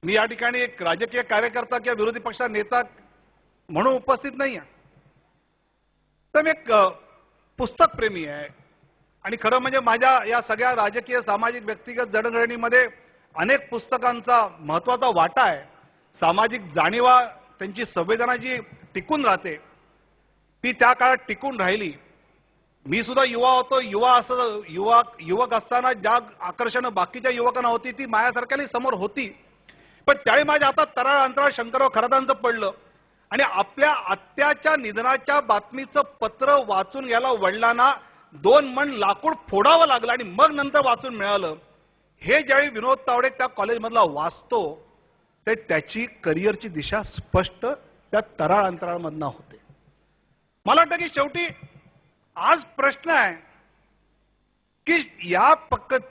मी या ठिकाणी एक राजकीय कार्यकर्ता किंवा विरोधी पक्षाचा नेता म्हणून उपस्थित नाही आहे, तर मी एक पुस्तक प्रेमी आहे आणि खरं म्हणजे माझ्या या सगळ्या राजकीय सामाजिक व्यक्तिगत जडणघडणीमध्ये अनेक पुस्तकांचा महत्त्वाचा वाटा आहे। सामाजिक जाणीवा त्यांची संवेदना जी टिकून राहते ती त्या काळात टिकून राहिली। मी सुद्धा युवा होतो, युवक असताना ज्या आकर्षण बाकीच्या युवकांना होती ती माझ्यासारख्याला समोर होती, पण त्यावेळी माझ्या हातात तराळ अंतराळ शंकरराव खरातांचं पडलं आणि आपल्या आत्याच्या निधनाच्या बातमीचं पत्र वाचून गेला वडिलांना 2 मन लाकूड फोडावं लागलं आणि मग नंतर वाचून मिळालं। हे ज्यावेळी विनोद तावडे त्या कॉलेजमधला वाचतो ते त्याची करिअरची दिशा स्पष्ट त्या तराळ अंतराळमधनं होते। मला वाटतं की शेवटी आज प्रश्न आहे की या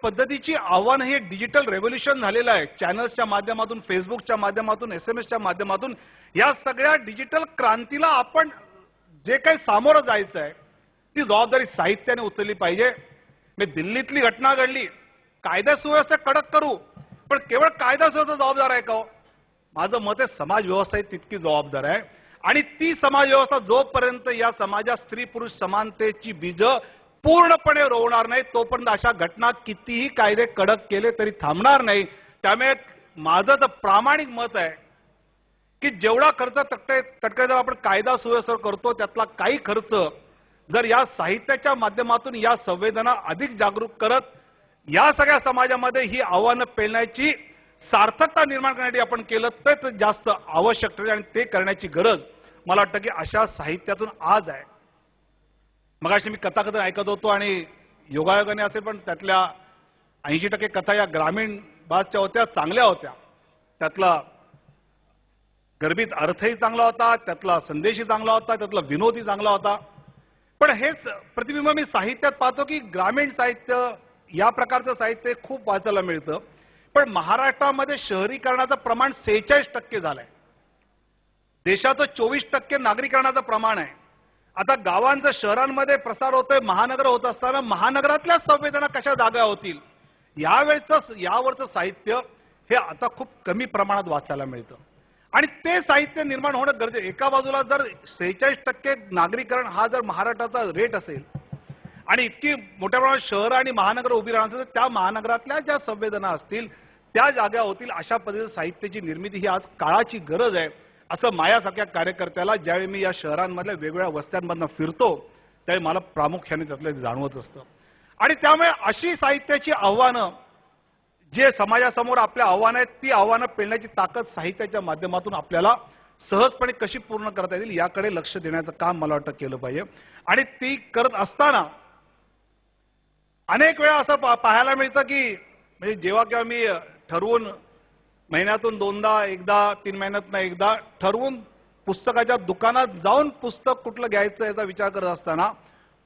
पद्धतीची आव्हान हे डिजिटल रेव्होल्यूशन झालेलं आहे। चॅनल्सच्या माध्यमातून, फेसबुकच्या माध्यमातून, SMS च्या माध्यमातून या सगळ्या डिजिटल क्रांतीला आपण जे काही सामोरं जायचं आहे ती जबाबदारी साहित्याने उचलली पाहिजे। मी दिल्लीतली घटना घडली, कायदा सुव्यवस्था कडक करू, पण केवळ कायदा सुव्यवस्था जबाबदार आहे का हो? माझं मत आहे समाज व्यवस्था तितकी जबाबदार आहे आणि ती समाज व्यवस्था जोपर्यंत या समाजात स्त्री पुरुष समानतेची बीज पूर्णपणे रोवणार नाही तोपर्यंत अशा घटना कितीही कायदे कडक केले तरी थांबणार नाही। त्यामुळे माझं तर प्रामाणिक मत आहे की जेवढा खर्च तटकरे आपण कायदा सुव्यवस्था करतो त्यातला काही खर्च जर या साहित्याच्या माध्यमातून या संवेदना अधिक जागरूक करत या सगळ्या समाजामध्ये ही आव्हानं पेलण्याची सार्थकता निर्माण करण्यासाठी आपण केलं तर जास्त आवश्यक ठरेल आणि ते करण्याची गरज मला वाटतं की अशा साहित्यातून आज आहे। मगाशी मी कथाकथन ऐकत होतो आणि योगायोगाने असेल पण त्यातल्या 80% कथा या ग्रामीण भागाच्या होत्या, चांगल्या होत्या। त्यातला गर्भित अर्थही चांगला होता, त्यातला संदेशही चांगला होता, त्यातला विनोदही चांगला होता। पण हेच प्रतिबिंब मी साहित्यात पाहतो की ग्रामीण साहित्य या प्रकारचं साहित्य खूप वाचायला मिळतं, पण महाराष्ट्रामध्ये शहरीकरणाचं प्रमाण 46% झालंय। देशाचं 24% नागरीकरणाचं प्रमाण आहे। आता गावांचं शहरांमध्ये प्रसार होतोय, महानगर होत असताना महानगरातल्या संवेदना कशा जागा होतील यावरचं साहित्य हे आता खूप कमी प्रमाणात वाचायला मिळतं आणि ते साहित्य निर्माण होणं गरजेचं। एका बाजूला जर 46% नागरीकरण हा जर महाराष्ट्राचा रेट असेल आणि इतकी मोठ्या प्रमाणात शहर आणि महानगर उभी राहणार असेल तर त्या महानगरातल्या ज्या संवेदना असतील त्या जागा होतील अशा पद्धतीच्या साहित्याची निर्मिती ही आज काळाची गरज आहे असं माझ्यासारख्या कार्यकर्त्याला ज्यावेळी मी या शहरांमधल्या वेगवेगळ्या वस्त्यांमधनं फिरतो त्यावेळी मला प्रामुख्याने त्यातलं जाणवत असतं। आणि त्यामुळे अशी साहित्याची आव्हानं जे समाजासमोर आपल्या आव्हानं आहेत ती आव्हानं पेलण्याची ताकद साहित्याच्या माध्यमातून आपल्याला सहजपणे कशी पूर्ण करता येईल याकडे लक्ष देण्याचं काम मला वाटतं केलं पाहिजे। आणि ती करत असताना अनेक वेळा असं पाहायला मिळतं की म्हणजे जेव्हा केव्हा मी ठरवून महिन्यातून 2दा, एकदा 3 महिन्यातनं एकदा ठरवून पुस्तकाच्या दुकानात जाऊन पुस्तक कुठलं घ्यायचं याचा विचार करत असताना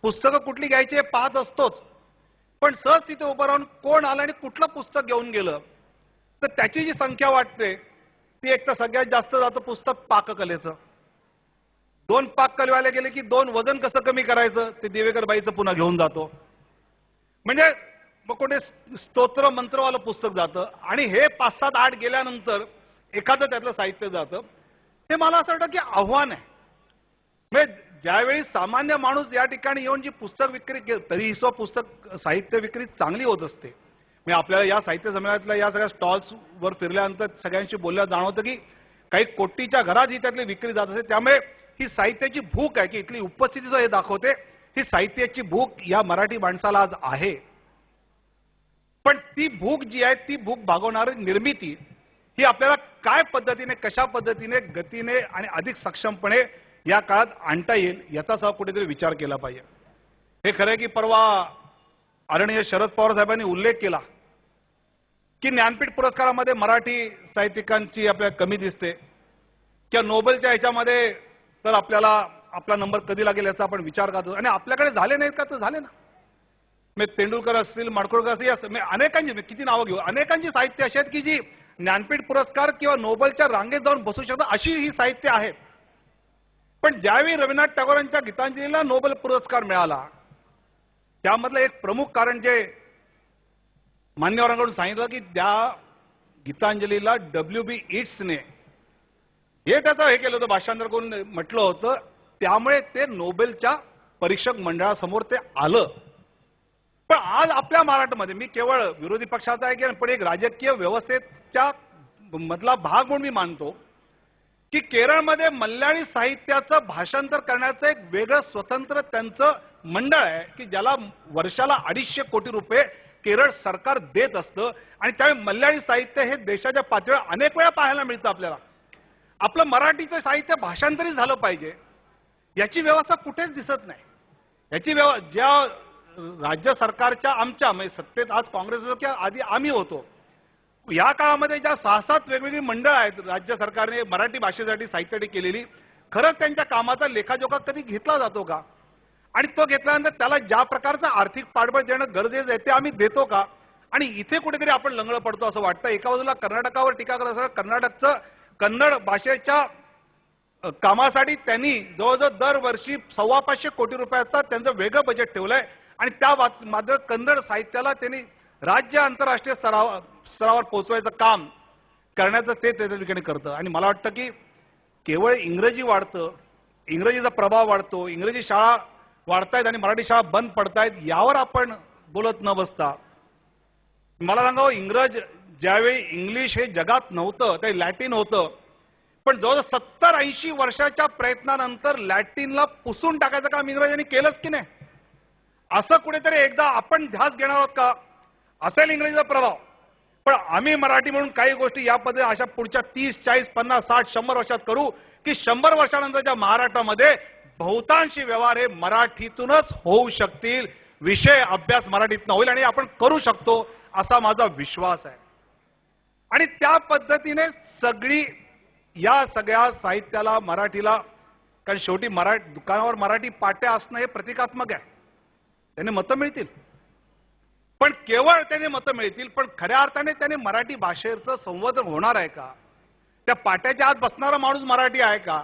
पुस्तकं कुठली घ्यायची हे पाहत असतोच, पण सहज तिथे उभं राहून कोण आलं आणि कुठलं पुस्तक घेऊन गेलं तर त्याची जी संख्या वाटते ती एक तर सगळ्यात जास्त जातं पुस्तक पाककलेचं। 2 पाककलेवाले गेले की 2 वजन कसं कमी करायचं ते देवेकर बाईचं पुन्हा घेऊन जातो, म्हणजे मग कोणी स्तोत्र मंत्रवालं पुस्तक जातं आणि हे 5-7, 8 गेल्यानंतर एखादं त्यातलं साहित्य जातं। हे मला असं वाटतं की आव्हान आहे। म्हणजे ज्यावेळी सामान्य माणूस या ठिकाणी येऊन जी पुस्तक विक्री तरी पुस्तक साहित्य विक्री चांगली होत असते। म्हणजे आपल्याला या साहित्य संमेलनातल्या या सगळ्या स्टॉल्स वर फिरल्यानंतर सगळ्यांशी बोलल्यावर जाणवतं की काही कोटीच्या घरात ही त्यातली विक्री जात असते। त्यामुळे ही साहित्याची भूक आहे की इथली उपस्थिती जो हे दाखवते ही साहित्याची भूक या मराठी माणसाला आज आहे। पण ती भूक जी आहे ती भूक भागवणारी निर्मिती ही आपल्याला काय पद्धतीने कशा पद्धतीने गतीने आणि अधिक सक्षमपणे या काळात आणता येईल याचा कुठेतरी विचार केला पाहिजे। हे खरं आहे की परवा आदरणीय शरद पवार साहेबांनी उल्लेख केला की ज्ञानपीठ पुरस्कारामध्ये मराठी साहित्यिकांची आपल्याला कमी दिसते किंवा नोबेलच्या ह्याच्यामध्ये तर आपल्याला आपला नंबर कधी लागेल याचा आपण विचार करतो आणि आपल्याकडे झाले नाहीत का तर झाले ना। मी तेंडुलकर असतील, माडखोलकर असतील, अनेकांची किती नावं घेऊ, अनेकांची साहित्य अशी आहेत की जी ज्ञानपीठ पुरस्कार किंवा नोबेलच्या रांगेत जाऊन बसू शकतात अशी ही साहित्य आहेत। पण ज्यावेळी रवींद्रनाथ टागोरांच्या गीतांजलीला नोबेल पुरस्कार मिळाला त्यामधलं एक प्रमुख कारण जे मान्यवरांकडून सांगितलं की त्या गीतांजलीला WB ईट्सने हे त्याचं हे केलं होतं, भाषांतर करून म्हटलं होतं, त्यामुळे ते नोबेलच्या परीक्षक मंडळासमोर ते आलं. पण आज आपल्या महाराष्ट्रामध्ये, मी केवळ विरोधी पक्षाचा आहे की पण एक राजकीय व्यवस्थेच्या मधला भाग म्हणून मी मानतो की केरळमध्ये मल्याळी साहित्याचं भाषांतर करण्याचं एक वेगळं स्वतंत्र त्यांचं मंडळ आहे की ज्याला वर्षाला 250 कोटी रुपये केरळ सरकार देत असतं. आणि त्यावेळी मल्याळी साहित्य हे देशाच्या पातळीवर अनेक वेळा पाहायला मिळतं आपल्याला. आपलं मराठीचं साहित्य भाषांतरित झालं पाहिजे याची व्यवस्था कुठेच दिसत नाही. याची ज्या राज्य सरकारच्या आमच्या म्हणजे सत्तेत आज काँग्रेस होतो किंवा आधी आम्ही होतो, या काळामध्ये ज्या 6-7 वेगवेगळी मंडळ आहेत राज्य सरकारने मराठी भाषेसाठी साहित्यासाठी केलेली, खरंच त्यांच्या कामाचा लेखाजोखा कधी घेतला जातो का? आणि तो घेतल्यानंतर त्याला ज्या प्रकारचं आर्थिक पाठबळ देणं गरजेचं आहे ते आम्ही देतो का? आणि इथे कुठेतरी आपण लंगडं पडतो असं वाटतं. एका बाजूला कर्नाटकावर टीका करत असताना कर्नाटकचं कन्नड भाषेच्या कामासाठी त्यांनी जवळजवळ दरवर्षी 525 कोटी रुपयाचा त्यांचं वेगळं बजेट ठेवलंय आणि त्या मात्र कन्नड साहित्याला त्यांनी राज्य आंतरराष्ट्रीय स्तरावर पोहोचवायचं काम करण्याचं ते त्या ठिकाणी करतं. आणि मला वाटतं की केवळ इंग्रजी वाढतं, इंग्रजीचा प्रभाव वाढतो, इंग्रजी शाळा वाढतायत आणि मराठी शाळा बंद पडतायत, यावर आपण बोलत न बसता मला सांगावं, इंग्रज ज्यावेळी इंग्लिश हे जगात नव्हतं ते लॅटिन होतं, पण जवळजवळ 70-80 वर्षाच्या प्रयत्नानंतर लॅटिनला पुसून टाकायचं काम इंग्रजांनी केलंच की नाही? असं कुठेतरी एकदा आपण ध्यास घेणार आहोत का? असेल इंग्रजीचा प्रभाव, पण आम्ही मराठी म्हणून काही गोष्टी या पद्धतीने अशा पुढच्या 30, 40, 50, 60, 100 वर्षात करू की 100 वर्षानंतरच्या महाराष्ट्रामध्ये बहुतांश व्यवहार हे मराठीतूनच होऊ शकतील, विषय अभ्यास मराठीतून होईल आणि आपण करू शकतो असा माझा विश्वास आहे. आणि त्या पद्धतीने सगळी या सगळ्या साहित्याला मराठीला, कारण शेवटी दुकानावर मराठी पाट्या असणं हे प्रतिकात्मक आहे. त्याने मतं मिळतील, पण केवळ त्याने मतं मिळतील, पण खऱ्या अर्थाने त्याने मराठी भाषेचं संवर्धन होणार आहे का? त्या पाट्याच्या आत बसणारा माणूस मराठी आहे का?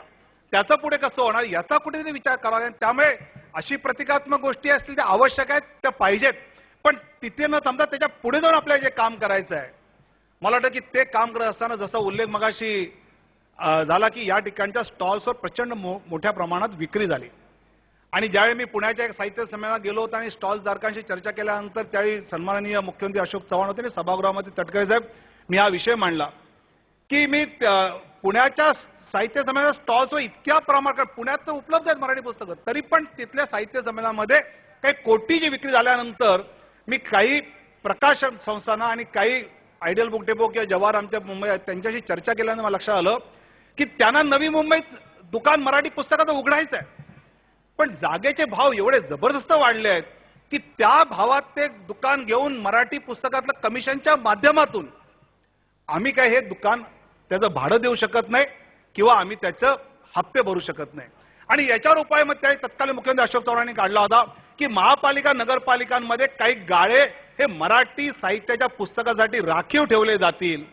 त्याचं पुढे कसं होणार याचा कुठेतरी विचार करावा. त्यामुळे अशी प्रतिकात्मक गोष्टी असतील त्या आवश्यक आहेत, त्या पाहिजेत, पण तिथे न थांबता त्याच्या पुढे जाऊन आपल्याला जे काम करायचं आहे, मला वाटतं की ते काम करत असताना जसा उल्लेख मगाशी झाला की या ठिकाणच्या स्टॉल्सवर प्रचंड मोठ्या प्रमाणात विक्री झाली. आणि ज्यावेळी मी पुण्याच्या एक साहित्य संमेलनात गेलो होतो आणि स्टॉल्स धारकांशी चर्चा केल्यानंतर त्यावेळी सन्माननीय मुख्यमंत्री अशोक चव्हाण होते आणि सभागृहामध्ये तटकरे साहेब मी हा विषय मांडला की मी पुण्याच्या साहित्य संमेलनात स्टॉल्सवर इतक्या प्रमाणात, पुण्यात तर उपलब्ध आहेत मराठी पुस्तकं, तरी पण तिथल्या साहित्य संमेलनामध्ये काही कोटीची विक्री झाल्यानंतर मी काही प्रकाशन संस्थांना आणि काही आयडियल बुक डेपो किंवा जवाहर आमच्या मुंबईत त्यांच्याशी चर्चा केल्यानं मला लक्षात आलं की त्यांना नवी मुंबईत दुकान मराठी पुस्तकाचं उघडायचं आहे, पण जागेचे भाव एवढे जबरदस्त वाढले आहेत की त्या भावात ते दुकान घेऊन मराठी पुस्तकातलं कमिशनच्या माध्यमातून आम्ही काय हे दुकान त्याचं भाडं देऊ शकत नाही किंवा आम्ही त्याचं हप्ते भरू शकत नाही. आणि याच्यावर उपाय मग त्यावेळी तत्कालीन मुख्यमंत्री अशोक चव्हाणांनी काढला होता की महापालिका नगरपालिकांमध्ये काही गाळे हे मराठी साहित्याच्या पुस्तकासाठी राखीव ठेवले जातील.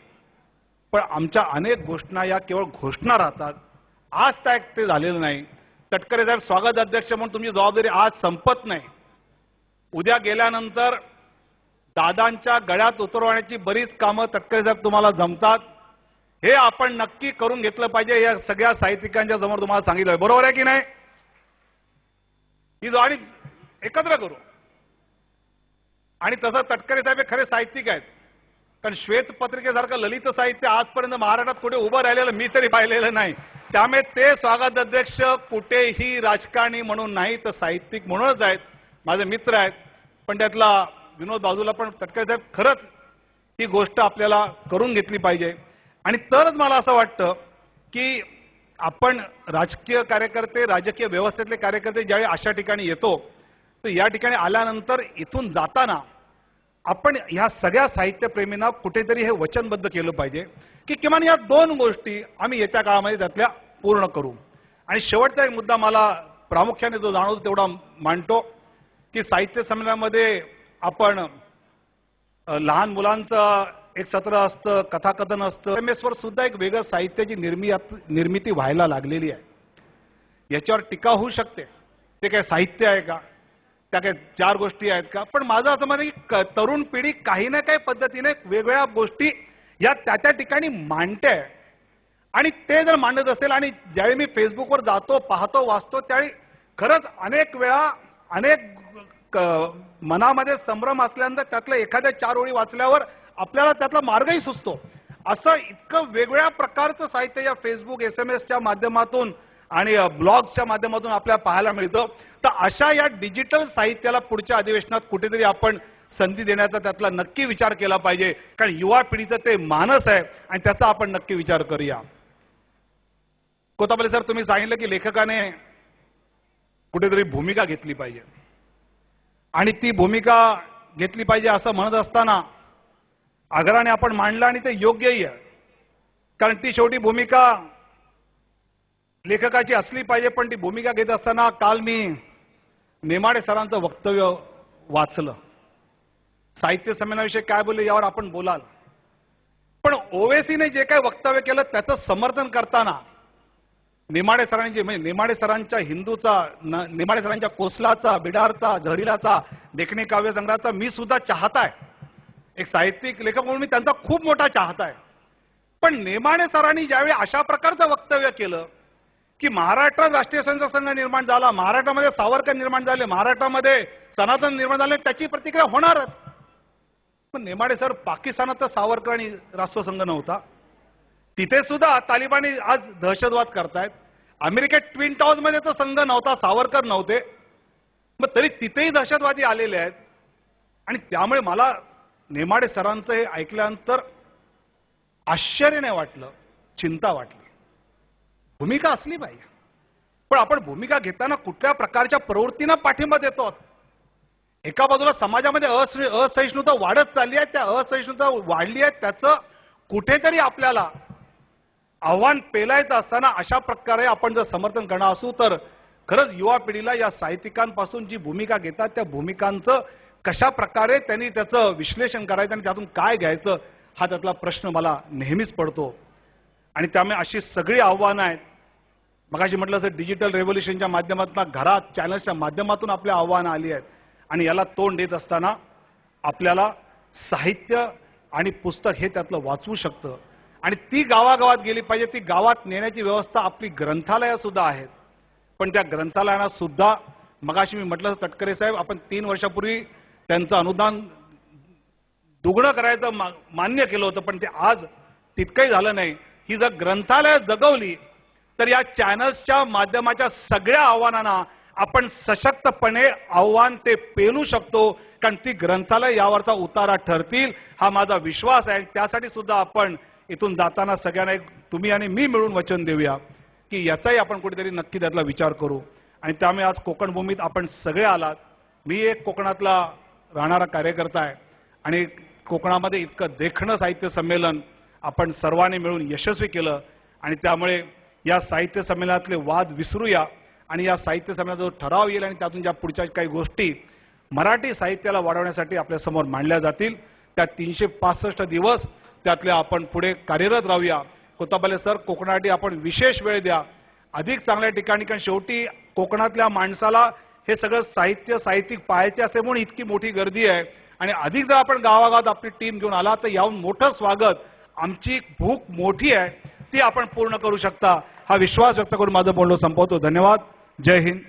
पण आमच्या अनेक घोषणा या केवळ घोषणा राहतात, आज तक ते झालेलं नाही. तटकरे साहेब स्वागत अध्यक्ष म्हणून तुमची जबाबदारी आज संपत नाही. उद्या गेल्यानंतर दादांच्या गळ्यात उतरवण्याची बरीच कामं तटकरे साहेब तुम्हाला जमतात, हे आपण नक्की करून घेतलं पाहिजे. या सगळ्या साहित्यिकांच्या समोर तुम्हाला सांगितलं, बरोबर आहे की नाही? ही जोडी एकत्र करू. आणि तसं तटकरे साहेब हे खरे साहित्यिक आहेत, कारण श्वेतपत्रिकेसारखं ललित साहित्य आजपर्यंत महाराष्ट्रात कुठे उभं राहिलेलं मी तरी पाहिलेलं नाही. त्यामुळे ते स्वागत अध्यक्ष कुठेही राजकारणी म्हणून नाही तर साहित्यिक म्हणूनच आहेत, माझे मित्र आहेत. पण त्यातला विनोद बाजूला, पण तटकरे साहेब खरंच ही गोष्ट आपल्याला करून घेतली पाहिजे. आणि तरच मला असं वाटतं की आपण राजकीय कार्यकर्ते, राजकीय व्यवस्थेतले कार्यकर्ते ज्यावेळी अशा ठिकाणी येतो तर या ठिकाणी आल्यानंतर इथून जाताना आपण ह्या सगळ्या साहित्यप्रेमींना कुठेतरी हे वचनबद्ध केलं पाहिजे की किमान या 2 गोष्टी आम्ही येत्या काळामध्ये त्यातल्या पूर्ण करू. आणि शेवटचा एक मुद्दा मला प्रामुख्याने जो जाणवतो तेवढा मांडतो की साहित्य संमेलनामध्ये आपण लहान मुलांचं एक सत्र असतं, कथाकथन असतं, एमएसवर सुद्धा एक वेगळं साहित्याची निर्मिती व्हायला लागलेली आहे. याच्यावर टीका होऊ शकते, ते काय साहित्य आहे का, त्या काही 4 गोष्टी आहेत का? पण माझं असं म्हणणं की तरुण पिढी काही ना काही पद्धतीने वेगवेगळ्या गोष्टी या त्या ठिकाणी मांडते आणि ते जर मांडत असेल आणि ज्यावेळी मी फेसबुकवर जातो, पाहतो, वाचतो, त्यावेळी खरंच अनेक वेळा मनामध्ये संभ्रम असल्यानंतर त्यातल्या एखाद्या 4 ओळी वाचल्यावर आपल्याला त्यातला मार्गही सुचतो. असं इतकं वेगवेगळ्या प्रकारचं साहित्य या फेसबुक, SMS च्या माध्यमातून आणि ब्लॉग्सच्या माध्यमातून आपल्याला पाहायला मिळतं. तर अशा या डिजिटल साहित्याला पुढच्या अधिवेशनात कुठेतरी आपण संधी देण्याचा त्यातला नक्की विचार केला पाहिजे, कारण युवा पिढीचं ते मानस आहे आणि त्याचा आपण नक्की विचार करूया. कोतापल्ले सर, तुम्ही सांगितलं की लेखकाने कुठेतरी भूमिका घेतली पाहिजे आणि ती भूमिका घेतली पाहिजे असं म्हणत असताना आग्रहाने आपण मांडलं आणि ते योग्यही आहे, कारण ती शेवटी भूमिका लेखकाची असली पाहिजे. पण ती भूमिका घेत असताना काल मी नेमाडे सरांचं वक्तव्य वाचलं. साहित्य संमेलनाविषयी काय बोलले यावर आपण बोलाल, पण ओवेसीने जे काही वक्तव्य केलं त्याचं समर्थन करताना नेमाडे सरांनी जे म्हणजे नेमाडे सरांच्या हिंदूचा, नेमाडे सरांच्या कोसलाचा, बिडारचा, झहरीलाचा, देखणे काव्य संग्रहाचा मी सुद्धा चाहता आहे. एक साहित्यिक लेखक म्हणून मी त्यांचा खूप मोठा चाहता आहे. पण नेमाडे सरांनी ज्यावेळी अशा प्रकारचं वक्तव्य केलं की महाराष्ट्रात राष्ट्रीय स्वयंसेवक संघ निर्माण झाला, महाराष्ट्रामध्ये सावरकर निर्माण झाले, महाराष्ट्रामध्ये सनातन निर्माण झाले, त्याची प्रतिक्रिया होणारच. पण नेमाडे सर, पाकिस्तानात तर सावरकर आणि राष्ट्रीय संघ नव्हता, तिथे सुद्धा तालिबानी आज दहशतवाद करतायत. अमेरिकेत ट्विन टावर्स मध्ये तर संघ नव्हता, सावरकर नव्हते, मग तरी तिथेही दहशतवादी आलेले आहेत. आणि त्यामुळे मला नेमाडे सरांचं हे ऐकल्यानंतर आश्चर्य नाही वाटलं, चिंता वाटली. भूमिका असली पाहिजे, पण आपण भूमिका घेताना कुठल्या प्रकारच्या प्रवृत्तींना पाठिंबा देतो? एका बाजूला समाजामध्ये असहिष्णुता वाढत चालली आहे, त्या असहिष्णुता वाढली आहे, त्याचं कुठेतरी आपल्याला आव्हान पेलायचं असताना अशा प्रकारे आपण जर समर्थन करणार असू तर खरंच युवा पिढीला या साहित्यिकांपासून जी भूमिका घेतात त्या भूमिकांचं कशा प्रकारे त्यांनी त्याचं विश्लेषण करायचं आणि त्यातून काय घ्यायचं हा त्यातला प्रश्न मला नेहमीच पडतो. आणि त्यामुळे अशी सगळी आव्हानं आहेत. मगाशी म्हटलं असं डिजिटल रेव्होल्युशनच्या माध्यमातून, घरात चॅनल्सच्या माध्यमातून आपल्या आव्हानं आली आहेत आणि याला तोंड देत असताना आपल्याला साहित्य आणि पुस्तक हे त्यातलं वाचवू शकतं आणि ती गावागावात गेली पाहिजे. ती गावात नेण्याची व्यवस्था आपली ग्रंथालयं सुद्धा आहेत, पण त्या ग्रंथालयांना सुद्धा मगाशी मी म्हटलं तटकरे साहेब, आपण 3 वर्षापूर्वी त्यांचं अनुदान दुगणं करायचं मान्य केलं होतं, पण ते आज तितकंही झालं नाही. ही जर ग्रंथालय जगवली तर या चॅनल्सच्या माध्यमाच्या सगळ्या आव्हानांना आपण सशक्तपणे आव्हान ते पेलू शकतो, कारण ती ग्रंथालय यावरचा उतारा ठरतील हा माझा विश्वास आहे. त्यासाठी सुद्धा आपण इथून जाताना सगळ्यांना एक तुम्ही आणि मी मिळून वचन देऊया की याचाही आपण कुठेतरी नक्की त्यातला विचार करू. आणि त्यामुळे आज कोकण भूमीत आपण सगळे आलात. मी एक कोकणातला राहणारा कार्यकर्ता आहे आणि कोकणामध्ये इतकं देखणं साहित्य संमेलन आपण सर्वांनी मिळून यशस्वी केलं आणि त्यामुळे या साहित्य संमेलनातले वाद विसरूया आणि या साहित्य संमेलनाचा जो ठराव येईल आणि त्यातून ज्या पुढच्या काही गोष्टी मराठी साहित्याला वाढवण्यासाठी आपल्या समोर मांडल्या जातील त्या 365 दिवस त्यातल्या आपण पुढे कार्यरत राहूया. कोतापल्ले सर, कोकणासाठी आपण विशेष वेळ द्या, अधिक चांगल्या ठिकाणी, कारण शेवटी कोकणातल्या माणसाला हे सगळं साहित्यिक पाहायचे असते म्हणून इतकी मोठी गर्दी आहे आणि अधिक जर आपण गावागावात आपली टीम घेऊन आला तर याहून मोठं स्वागत. आमची भूक मोठी आहे, ती आपण पूर्ण करू शकता हा विश्वास व्यक्त करून माझं बोलणं संपवतो. धन्यवाद. जय हिंद.